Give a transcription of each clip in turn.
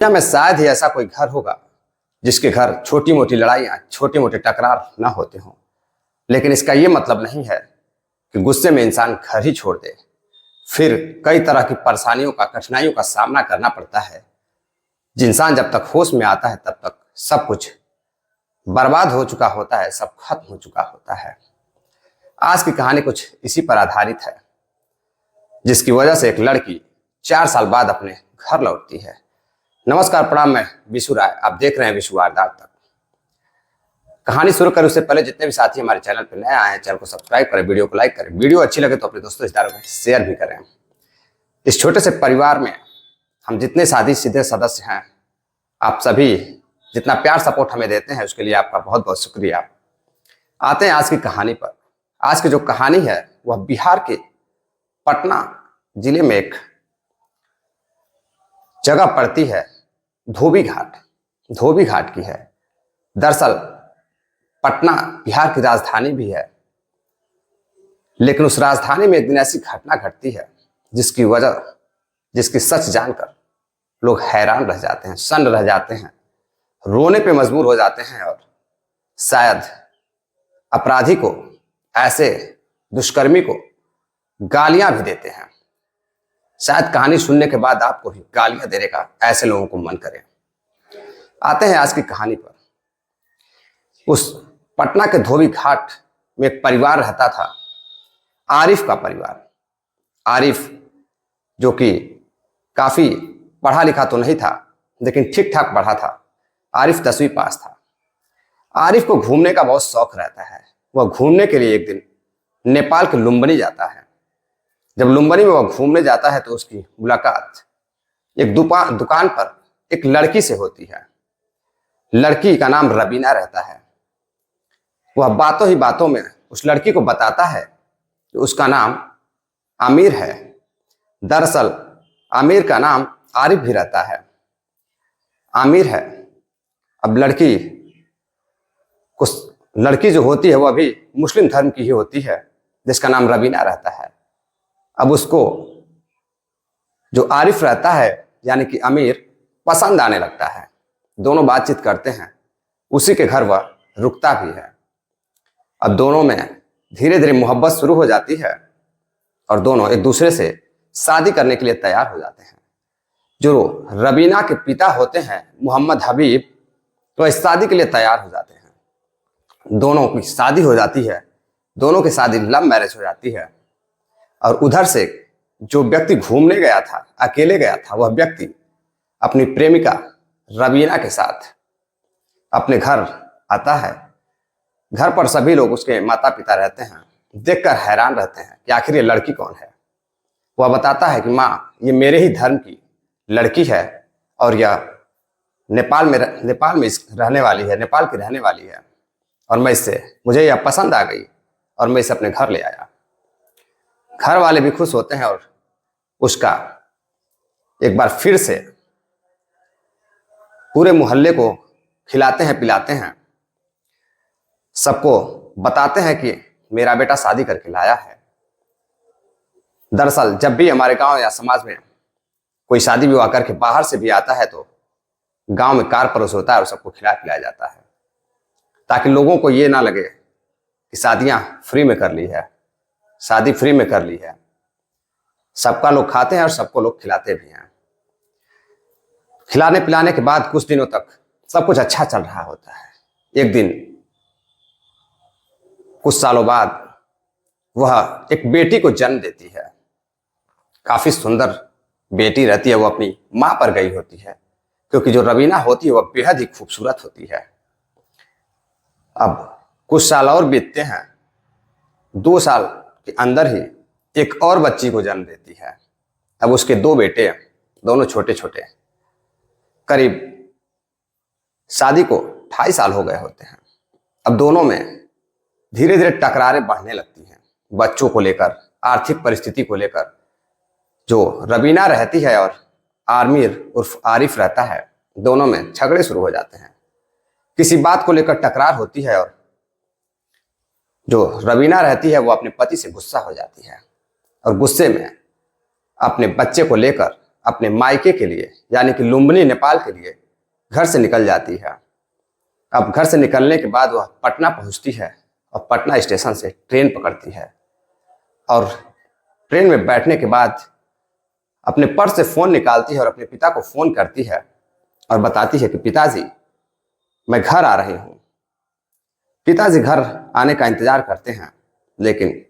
दुनिया में शायद ही ऐसा कोई घर होगा जिसके घर छोटी मोटी लड़ाइयाँ, छोटे मोटे टकरार ना होते हों। लेकिन इसका ये मतलब नहीं है कि गुस्से में इंसान घर ही छोड़ दे। फिर कई तरह की परेशानियों का, कठिनाइयों का सामना करना पड़ता है। इंसान जब तक होश में आता है तब तक सब कुछ बर्बाद हो चुका होता है, सब खत्म हो चुका होता है। आज की कहानी कुछ इसी पर आधारित है, जिसकी वजह से एक लड़की 4 साल बाद अपने घर लौटती है। नमस्कार, प्रणाम, मैं विशु राय, आप देख रहे हैं विशु वारदात तक। कहानी शुरू करें उससे पहले जितने भी साथी हमारे चैनल पर नए आए हैं, चैनल को सब्सक्राइब करें, वीडियो को लाइक करें, वीडियो अच्छी लगे तो अपने दोस्तों रिश्तेदारों में शेयर भी करें। इस छोटे से परिवार में हम जितने साथी सीधे सदस्य हैं, आप सभी जितना प्यार सपोर्ट हमें देते हैं उसके लिए आपका बहुत बहुत शुक्रिया। आते हैं आज की कहानी पर। आज की जो कहानी है वह बिहार के पटना जिले में एक जगह पड़ती है, धोबी घाट। धोबी घाट की है। दरअसल पटना बिहार की राजधानी भी है, लेकिन उस राजधानी में एक दिन ऐसी घटना घटती है जिसकी सच जानकर लोग हैरान रह जाते हैं, सन्न रह जाते हैं, रोने पे मजबूर हो जाते हैं और शायद अपराधी को, ऐसे दुष्कर्मी को गालियां भी देते हैं। शायद कहानी सुनने के बाद आपको भी गालियां देने का ऐसे लोगों को मन करे। आते हैं आज की कहानी पर। उस पटना के धोबी घाट में एक परिवार रहता था, आरिफ का परिवार। आरिफ जो कि काफी पढ़ा लिखा तो नहीं था, लेकिन ठीक ठाक पढ़ा था। आरिफ 10वीं पास था। आरिफ को घूमने का बहुत शौक रहता है। वह घूमने के लिए एक दिन नेपाल के लुम्बिनी जाता है। जब लुम्बिनी में वह घूमने जाता है तो उसकी मुलाकात एक दुकान पर एक लड़की से होती है। लड़की का नाम रबीना रहता है। वह बातों ही बातों में उस लड़की को बताता है कि उसका नाम आमिर है। दरअसल आमिर का नाम आरिफ भी रहता है। आमिर है। अब लड़की जो होती है वह भी मुस्लिम धर्म की ही होती है, जिसका नाम रबीना रहता है। अब उसको जो आरिफ रहता है यानी कि आमिर पसंद आने लगता है। दोनों बातचीत करते हैं। उसी के घर वह रुकता भी है। अब दोनों में धीरे धीरे मोहब्बत शुरू हो जाती है और दोनों एक दूसरे से शादी करने के लिए तैयार हो जाते हैं। जो रबीना के पिता होते हैं मोहम्मद हबीब, तो इस शादी के लिए तैयार हो जाते हैं। दोनों की शादी हो जाती है। दोनों की शादी लव मैरिज हो जाती है। और उधर से जो व्यक्ति घूमने गया था, अकेले गया था, वह व्यक्ति अपनी प्रेमिका रबीना के साथ अपने घर आता है। घर पर सभी लोग, उसके माता पिता रहते हैं, देखकर हैरान रहते हैं कि आखिर ये लड़की कौन है। वह बताता है कि माँ, ये मेरे ही धर्म की लड़की है और यह नेपाल में रहने वाली है, नेपाल की रहने वाली है, और मुझे यह पसंद आ गई और मैं इसे अपने घर ले आया। घर वाले भी खुश होते हैं और उसका एक बार फिर से पूरे मोहल्ले को खिलाते हैं, पिलाते हैं, सबको बताते हैं कि मेरा बेटा शादी करके लाया है। दरअसल जब भी हमारे गांव या समाज में कोई शादी विवाह करके बाहर से भी आता है तो गांव में कार परोस होता है और सबको खिला पिलाया जाता है, ताकि लोगों को ये ना लगे कि शादियां फ्री में कर ली है, शादी फ्री में कर ली है। सबका लोग खाते हैं और सबको लोग खिलाते भी हैं। खिलाने पिलाने के बाद कुछ दिनों तक सब कुछ अच्छा चल रहा होता है। एक दिन कुछ सालों बाद वह एक बेटी को जन्म देती है। काफी सुंदर बेटी रहती है। वो अपनी मां पर गई होती है, क्योंकि जो रबीना होती है वह बेहद ही खूबसूरत होती है। अब कुछ साल और बीतते हैं। 2 साल के अंदर ही एक और बच्ची को जन्म देती है। अब उसके 2 बेटे, दोनों छोटे छोटे, करीब शादी को 2.5 साल हो गए होते हैं। अब दोनों में धीरे धीरे टकरारें बढ़ने लगती हैं, बच्चों को लेकर, आर्थिक परिस्थिति को लेकर। जो रबीना रहती है और आमिर उर्फ आरिफ रहता है, दोनों में झगड़े शुरू हो जाते हैं। किसी बात को लेकर टकरार होती है और जो रबीना रहती है वो अपने पति से गुस्सा हो जाती है और गुस्से में अपने बच्चे को लेकर अपने मायके के लिए यानी कि लुम्बिनी नेपाल के लिए घर से निकल जाती है। अब घर से निकलने के बाद वह पटना पहुंचती है और पटना स्टेशन से ट्रेन पकड़ती है और ट्रेन में बैठने के बाद अपने पर्स से फ़ोन निकालती है और अपने पिता को फ़ोन करती है और बताती है कि पिताजी, मैं घर आ रही हूँ। पिताजी घर आने का इंतजार करते हैं, लेकिन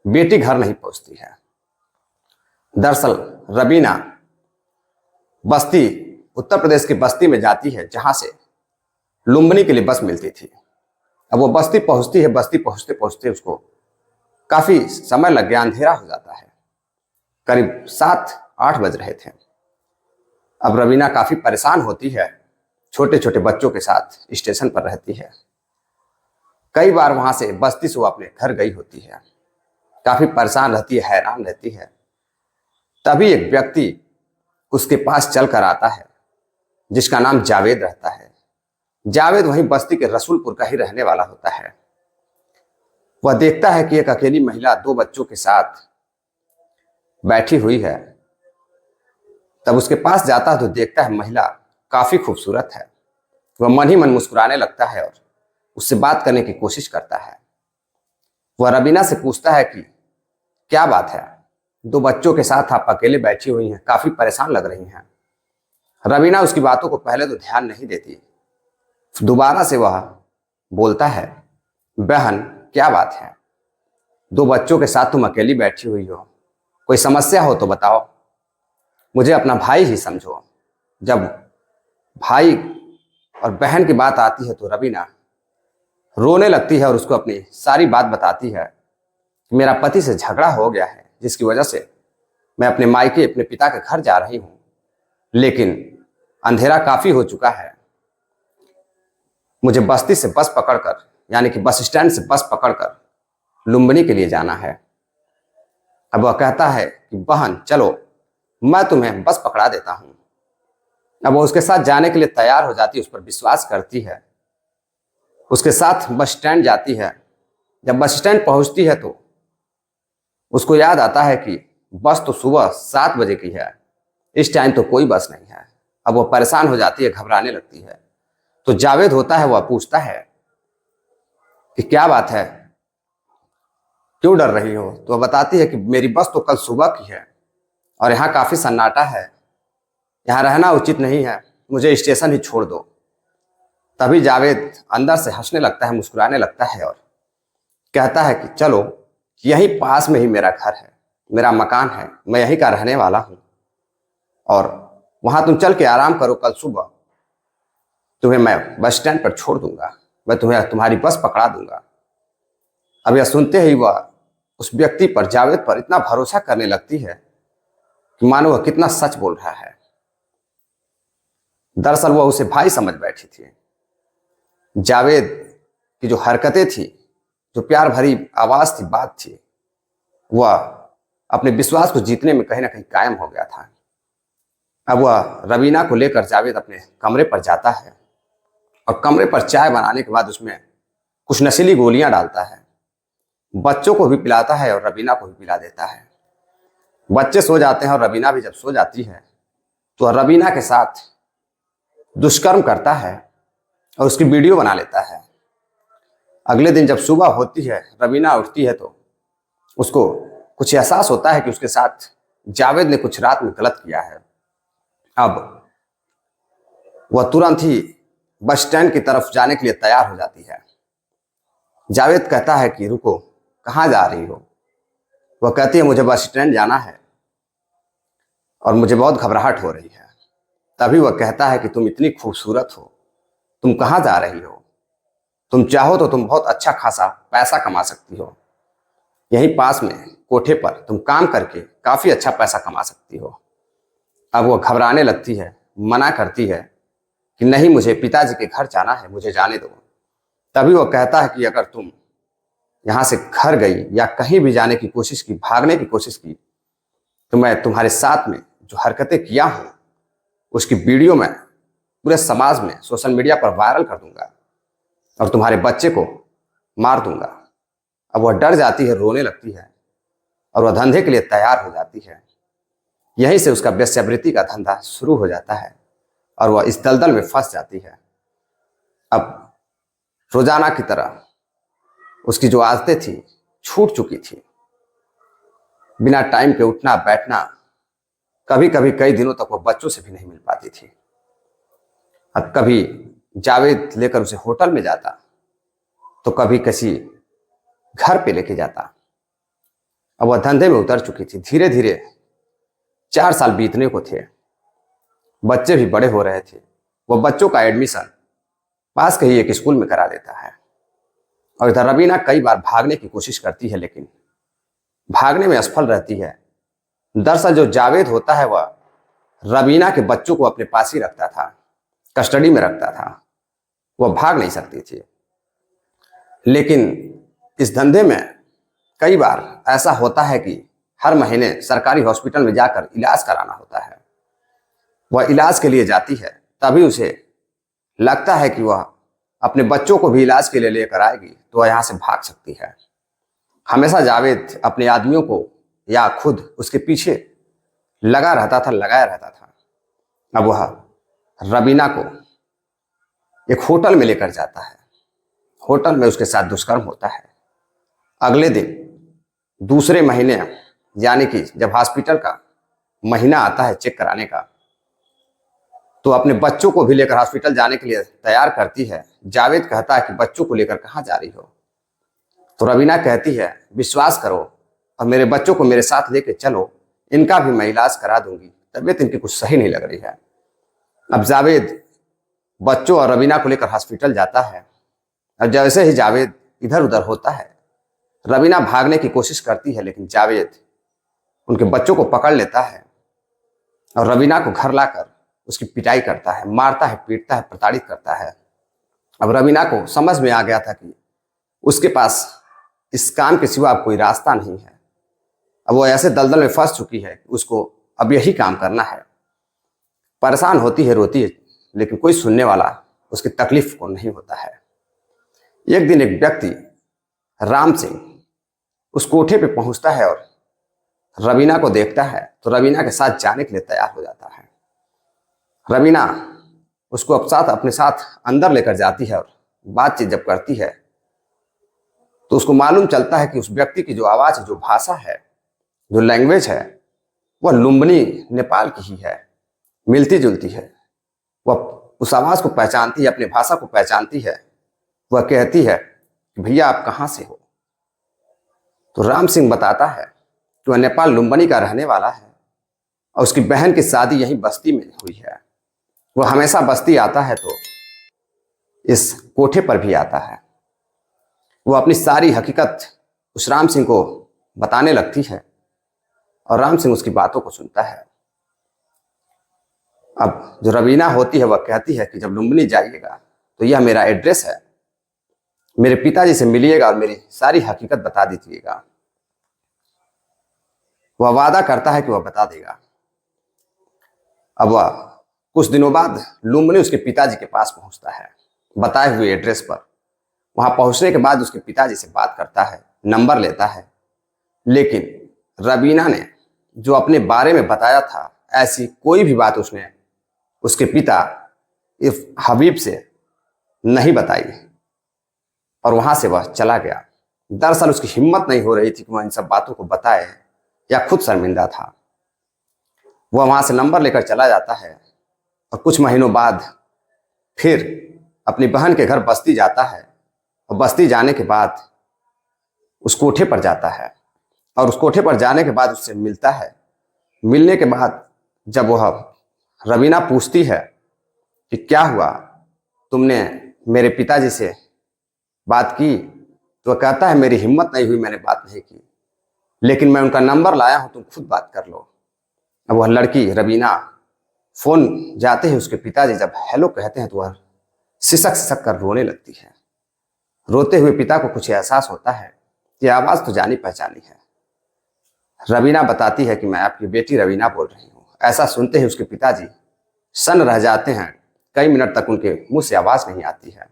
बेटी घर नहीं पहुंचती है। दरअसल रबीना बस्ती, उत्तर प्रदेश की बस्ती में जाती है, जहां से लुम्बिनी के लिए बस मिलती थी। अब वो बस्ती पहुंचती है, बस्ती पहुंचते पहुंचते उसको काफी समय लग गया, अंधेरा हो जाता है, करीब 7-8 बज रहे थे। अब रवीना काफी परेशान होती है, छोटे छोटे बच्चों के साथ स्टेशन पर रहती है। कई बार वहां से बस्ती से वो अपने घर गई होती है, काफी परेशान रहती है, हैरान रहती है। तभी एक व्यक्ति उसके पास चल कर आता है, जिसका नाम जावेद रहता है। जावेद वहीं बस्ती के रसूलपुर का ही रहने वाला होता है। वह देखता है कि एक अकेली महिला 2 बच्चों के साथ बैठी हुई है। तब उसके पास जाता है तो देखता है महिला काफी खूबसूरत है। वह मन ही मन मुस्कुराने लगता है और उससे बात करने की कोशिश करता है। वह रबीना से पूछता है कि क्या बात है, 2 बच्चों के साथ आप अकेले बैठी हुई हैं, काफी परेशान लग रही हैं। रबीना उसकी बातों को पहले तो ध्यान नहीं देती, दोबारा से वह बोलता है, बहन क्या बात है, 2 बच्चों के साथ तुम अकेली बैठी हुई हो, कोई समस्या हो तो बताओ, मुझे अपना भाई ही समझो। जब भाई और बहन की बात आती है तो रबीना रोने लगती है और उसको अपनी सारी बात बताती है। मेरा पति से झगड़ा हो गया है, जिसकी वजह से मैं अपने मायके, अपने पिता के घर जा रही हूँ, लेकिन अंधेरा काफी हो चुका है। मुझे बस्ती से बस पकड़कर, यानी कि बस स्टैंड से बस पकड़कर लुम्बिनी के लिए जाना है। अब वह कहता है कि बहन चलो, मैं तुम्हें बस पकड़ा देता हूँ। अब वो उसके साथ जाने के लिए तैयार हो जाती है, उस पर विश्वास करती है, उसके साथ बस स्टैंड जाती है। जब बस स्टैंड पहुंचती है तो उसको याद आता है कि बस तो सुबह 7 बजे की है, इस टाइम तो कोई बस नहीं है। अब वो परेशान हो जाती है, घबराने लगती है। तो जावेद होता है, वह पूछता है कि क्या बात है, क्यों डर रही हो। तो वह बताती है कि मेरी बस तो कल सुबह की है और यहाँ काफी सन्नाटा है, यहाँ रहना उचित नहीं है, मुझे स्टेशन ही छोड़ दो। तभी जावेद अंदर से हंसने लगता है, मुस्कुराने लगता है और कहता है कि चलो, यहीं पास में ही मेरा घर है, मेरा मकान है, मैं यहीं का रहने वाला हूँ और वहां तुम चल के आराम करो, कल सुबह तुम्हें मैं बस स्टैंड पर छोड़ दूंगा, मैं तुम्हें तुम्हारी बस पकड़ा दूंगा। अब यह सुनते ही वह उस व्यक्ति पर, जावेद पर इतना भरोसा करने लगती है कि मानो वह कितना सच बोल रहा है। दरअसल वह उसे भाई समझ बैठी थी। जावेद की जो हरकतें थी, जो प्यार भरी आवाज थी, बात थी, वह अपने विश्वास को जीतने में कहीं ना कहीं कायम हो गया था। अब वह रवीना को लेकर जावेद अपने कमरे पर जाता है और कमरे पर चाय बनाने के बाद उसमें कुछ नशीली गोलियां डालता है, बच्चों को भी पिलाता है और रवीना को भी पिला देता है। बच्चे सो जाते हैं और रवीना भी जब सो जाती है तो वह रवीना के साथ दुष्कर्म करता है और उसकी वीडियो बना लेता है। अगले दिन जब सुबह होती है, रवीना उठती है तो उसको कुछ एहसास होता है कि उसके साथ जावेद ने कुछ रात में गलत किया है। अब वह तुरंत ही बस स्टैंड की तरफ जाने के लिए तैयार हो जाती है। जावेद कहता है कि रुको, कहाँ जा रही हो। वह कहती है मुझे बस स्टैंड जाना है और मुझे बहुत घबराहट हो रही है। तभी वह कहता है कि तुम इतनी खूबसूरत हो, तुम कहाँ जा रही हो, तुम चाहो तो तुम बहुत अच्छा खासा पैसा कमा सकती हो, यहीं पास में कोठे पर तुम काम करके काफी अच्छा पैसा कमा सकती हो। अब वह घबराने लगती है, मना करती है कि नहीं, मुझे पिताजी के घर जाना है, मुझे जाने दो। तभी वह कहता है कि अगर तुम यहाँ से घर गई या कहीं भी जाने की कोशिश की, भागने की कोशिश की, तो मैं तुम्हारे साथ में जो हरकतें किया हूँ उसकी वीडियो मैं पूरे समाज में, सोशल मीडिया पर वायरल कर दूंगा और तुम्हारे बच्चे को मार दूंगा। अब वह डर जाती है, रोने लगती है और वह धंधे के लिए तैयार हो जाती है। यहीं से उसका वेश्यावृत्ति का धंधा शुरू हो जाता है और वह इस दलदल में फंस जाती है। अब रोजाना की तरह उसकी जो आदतें थी छूट चुकी थी। बिना टाइम के उठना बैठना, कभी कभी कई दिनों तक वो बच्चों से भी नहीं मिल पाती थी। अब कभी जावेद लेकर उसे होटल में जाता तो कभी किसी घर पे लेके जाता। अब वह धंधे में उतर चुकी थी। धीरे धीरे 4 साल बीतने को थे, बच्चे भी बड़े हो रहे थे। वह बच्चों का एडमिशन पास के ही एक स्कूल में करा देता है और इधर रवीना कई बार भागने की कोशिश करती है, लेकिन भागने में असफल रहती है। दरअसल जो जावेद होता है वह रवीना के बच्चों को अपने पास ही रखता था, कस्टडी में रखता था। वह भाग नहीं सकती थी। लेकिन इस धंधे में कई बार ऐसा होता है कि हर महीने सरकारी हॉस्पिटल में जाकर इलाज कराना होता है। वह इलाज के लिए जाती है, तभी उसे लगता है कि वह अपने बच्चों को भी इलाज के लिए लेकर आएगी तो वह यहाँ से भाग सकती है। हमेशा जावेद अपने आदमियों को या खुद उसके पीछे लगाया रहता था। अब वह रवीना को एक होटल में लेकर जाता है। होटल में उसके साथ दुष्कर्म होता है। अगले दिन दूसरे महीने, यानी कि जब हॉस्पिटल का महीना आता है चेक कराने का, तो अपने बच्चों को भी लेकर हॉस्पिटल जाने के लिए तैयार करती है। जावेद कहता है कि बच्चों को लेकर कहाँ जा रही हो? तो रवीना कहती है, विश्वास करो और मेरे बच्चों को मेरे साथ लेके चलो, इनका भी मैं इलाज करा दूंगी, तबीयत इनकी कुछ सही नहीं लग रही है। अब जावेद बच्चों और रवीना को लेकर हॉस्पिटल जाता है और जैसे ही जावेद इधर उधर होता है, रवीना भागने की कोशिश करती है, लेकिन जावेद उनके बच्चों को पकड़ लेता है और रवीना को घर लाकर उसकी पिटाई करता है, मारता है, पीटता है, प्रताड़ित करता है। अब रवीना को समझ में आ गया था कि उसके पास इस काम के सिवा कोई रास्ता नहीं है। अब वो ऐसे दलदल में फंस चुकी है, उसको अब यही काम करना है। परेशान होती है, रोती है, लेकिन कोई सुनने वाला उसकी तकलीफ को नहीं होता है। एक दिन एक व्यक्ति राम सिंह उस कोठे पे पहुंचता है और रवीना को देखता है तो रवीना के साथ जाने के लिए तैयार हो जाता है। रवीना उसको अपने साथ अंदर लेकर जाती है और बातचीत जब करती है तो उसको मालूम चलता है कि उस व्यक्ति की जो आवाज़, जो भाषा है, जो लैंग्वेज है, वह लुम्बिनी नेपाल की ही है, मिलती जुलती है। वह उस आवाज़ को पहचानती है, अपनी भाषा को पहचानती है। वह कहती है कि भैया आप कहाँ से हो? तो राम सिंह बताता है कि वह नेपाल लुम्बिनी का रहने वाला है और उसकी बहन की शादी यहीं बस्ती में हुई है। वह हमेशा बस्ती आता है तो इस कोठे पर भी आता है। वो अपनी सारी हकीकत उस राम सिंह को बताने लगती है और राम सिंह उसकी बातों को सुनता है। अब जो रवीना होती है वह कहती है कि जब लुम्बिनी जाइएगा तो यह मेरा एड्रेस है, मेरे पिताजी से मिलिएगा और मेरी सारी हकीकत बता दीजिएगा। वह वादा करता है कि वह बता देगा। अब वह कुछ दिनों बाद लुम्बिनी उसके पिताजी के पास पहुंचता है, बताए हुए एड्रेस पर। वहां पहुंचने के बाद उसके पिताजी से बात करता है, नंबर लेता है, लेकिन रवीना ने जो अपने बारे में बताया था ऐसी कोई भी बात उसने उसके पिता हबीब से नहीं बताई और वहां से वह चला गया। दरअसल उसकी हिम्मत नहीं हो रही थी कि वह इन सब बातों को बताए या खुद शर्मिंदा था। वह वहां से नंबर लेकर चला जाता है और कुछ महीनों बाद फिर अपनी बहन के घर बस्ती जाता है और बस्ती जाने के बाद उस कोठे पर जाता है और उस कोठे पर जाने के बाद उससे मिलता है। मिलने के बाद जब वह रवीना पूछती है कि क्या हुआ, तुमने मेरे पिताजी से बात की? तो वह कहता है मेरी हिम्मत नहीं हुई, मैंने बात नहीं की, लेकिन मैं उनका नंबर लाया हूं, तुम खुद बात कर लो। अब वह लड़की रवीना फोन जाते ही उसके पिताजी जब हेलो कहते हैं तो वह सिसक सिसक कर रोने लगती है। रोते हुए पिता को कुछ एहसास होता है कि आवाज़ तो जानी पहचानी है। रवीना बताती है कि मैं आपकी बेटी रवीना बोल रही हूँ। ऐसा सुनते ही उसके पिताजी सन्न रह जाते हैं। कई मिनट तक उनके मुंह से आवाज़ नहीं आती है।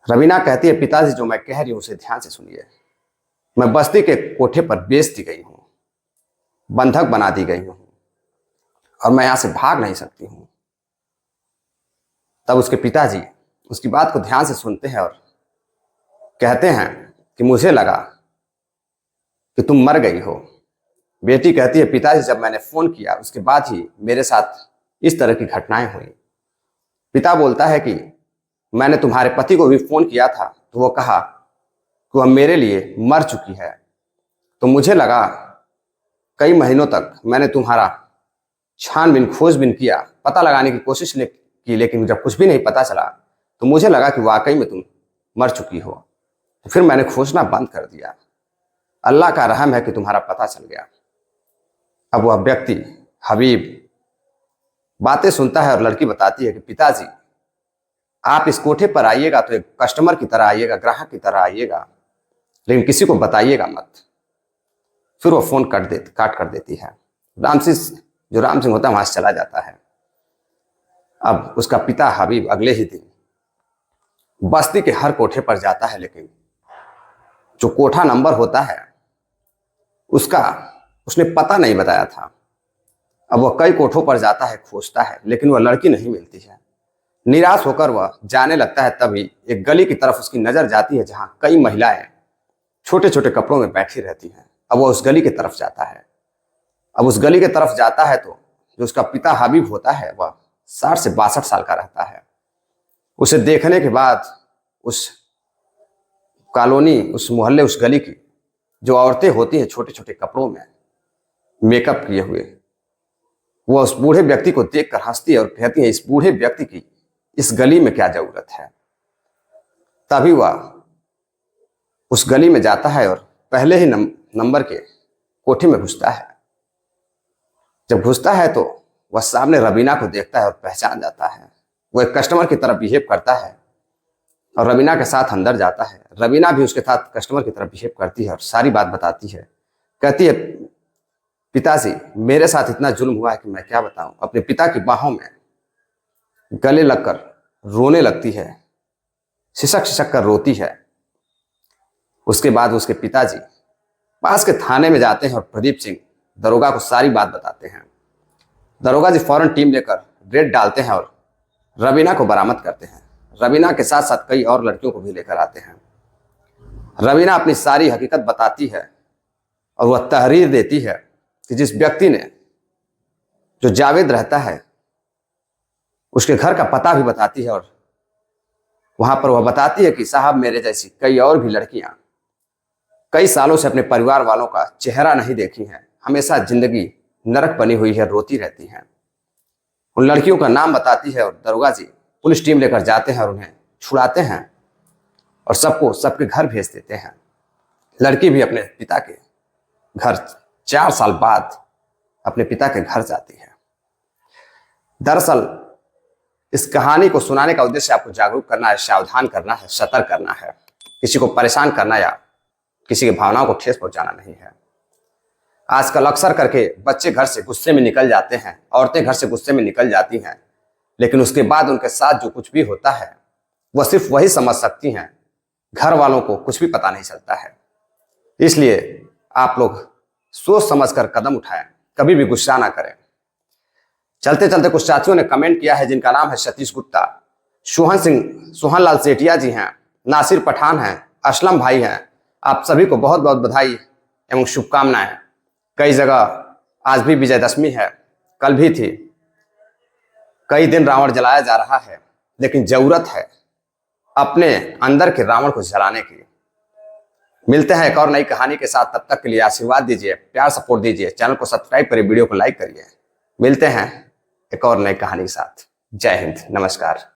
रवीना कहती है, पिताजी जो मैं कह रही हूँ उसे ध्यान से सुनिए। मैं बस्ती के कोठे पर बेच दी गई हूँ। बंधक बना दी गई हूँ और मैं यहां से भाग नहीं सकती हूँ। तब उसके पिताजी उसकी बात को ध्यान से सुनते हैं और कहते हैं कि मुझे लगा कि तुम मर गई हो। बेटी कहती है, पिताजी जब मैंने फोन किया उसके बाद ही मेरे साथ इस तरह की घटनाएं हुई। पिता बोलता है कि मैंने तुम्हारे पति को भी फोन किया था तो वो कहा कि वह मेरे लिए मर चुकी है। तो मुझे लगा, कई महीनों तक मैंने तुम्हारा छानबीन खोजबीन किया, पता लगाने की कोशिश की, लेकिन जब कुछ भी नहीं पता चला तो मुझे लगा कि वाकई में तुम मर चुकी हो। तो फिर मैंने खोजना बंद कर दिया। अल्लाह का रहम है कि तुम्हारा पता चल गया। अब वह व्यक्ति हबीब बातें सुनता है और लड़की बताती है कि पिताजी, आप इस कोठे पर आइएगा तो एक कस्टमर की तरह आइएगा, ग्राहक की तरह आइएगा, लेकिन किसी को बताइएगा मत। फिर वो फोन काट कर देती है। राम सिंह होता है वहां से चला जाता है। अब उसका पिता हबीब अगले ही दिन बस्ती के हर कोठे पर जाता है, लेकिन जो कोठा नंबर होता है उसका उसने पता नहीं बताया था। अब वह कई कोठों पर जाता है, खोजता है, लेकिन वह लड़की नहीं मिलती है। निराश होकर वह जाने लगता है। तभी एक गली की तरफ उसकी नजर जाती है जहां कई महिलाएं छोटे छोटे कपड़ों में बैठी रहती हैं। अब वह उस गली की तरफ जाता है। अब उस गली की तरफ जाता है तो जो उसका पिता हबीब होता है वह 60 से 62 साल का रहता है। उसे देखने के बाद उस कॉलोनी, उस मोहल्ले, उस गली की जो औरतें होती हैं छोटे छोटे कपड़ों में मेकअप किए हुए, वह उस बूढ़े व्यक्ति को देखकर हंसती है और कहती है, इस बूढ़े व्यक्ति की इस गली में क्या जरूरत है। तभी वह उस गली में जाता है और पहले ही नंबर के कोठे में घुसता है। जब घुसता है तो वह सामने रवीना को देखता है और पहचान जाता है। वो एक कस्टमर की तरह बिहेव करता है और रवीना के साथ अंदर जाता है। रवीना भी उसके साथ कस्टमर की तरह बिहेव करती है और सारी बात बताती है। कहती है, पिताजी, मेरे साथ इतना जुल्म हुआ है कि मैं क्या बताऊं। अपने पिता की बाहों में गले लगकर रोने लगती है, सिसक सिसक कर रोती है। उसके बाद उसके पिताजी पास के थाने में जाते हैं और प्रदीप सिंह दरोगा को सारी बात बताते हैं। दरोगा जी फौरन टीम लेकर रेड डालते हैं और रवीना को बरामद करते हैं। रवीना के साथ साथ कई और लड़कियों को भी लेकर आते हैं। रवीना अपनी सारी हकीकत बताती है और वह तहरीर देती है कि जिस व्यक्ति ने, जो जावेद रहता है, उसके घर का पता भी बताती है और वहां पर वह बताती है कि साहब, मेरे जैसी कई और भी लड़कियां कई सालों से अपने परिवार वालों का चेहरा नहीं देखी हैं, हमेशा जिंदगी नरक बनी हुई है, रोती रहती हैं। उन लड़कियों का नाम बताती है और दरोगा जी पुलिस टीम लेकर जाते हैं और उन्हें छुड़ाते हैं और सबको सबके घर भेज देते हैं। लड़की भी अपने पिता के घर 4 साल बाद अपने पिता के घर जाती है। दरअसल इस कहानी को सुनाने का उद्देश्य आपको जागरूक करना है, सावधान करना है, सतर्क करना है। किसी को परेशान करना या किसी की भावनाओं को ठेस पहुंचाना नहीं है। आजकल अक्सर करके बच्चे घर से गुस्से में निकल जाते हैं, औरतें घर से गुस्से में निकल जाती हैं, लेकिन उसके बाद उनके साथ जो कुछ भी होता है वह सिर्फ वही समझ सकती हैं, घर वालों को कुछ भी पता नहीं चलता है। इसलिए आप लोग सोच समझ कर कदम उठाएं, कभी भी गुस्सा ना करें। चलते चलते कुछ साथियों ने कमेंट किया है जिनका नाम है सतीश गुप्ता, सोहन लाल सेठिया जी हैं, नासिर पठान हैं, असलम भाई हैं। आप सभी को बहुत बहुत बधाई एवं शुभकामनाएं। कई जगह आज भी विजयदशमी है, कल भी थी। कई दिन रावण जलाया जा रहा है, लेकिन जरूरत है अपने अंदर के रावण को जलाने की। मिलते हैं एक और नई कहानी के साथ। तब तक के लिए आशीर्वाद दीजिए, प्यार सपोर्ट दीजिए, चैनल को सब्सक्राइब करिए, वीडियो को लाइक करिए। मिलते हैं एक और नई कहानी के साथ। जय हिंद, नमस्कार।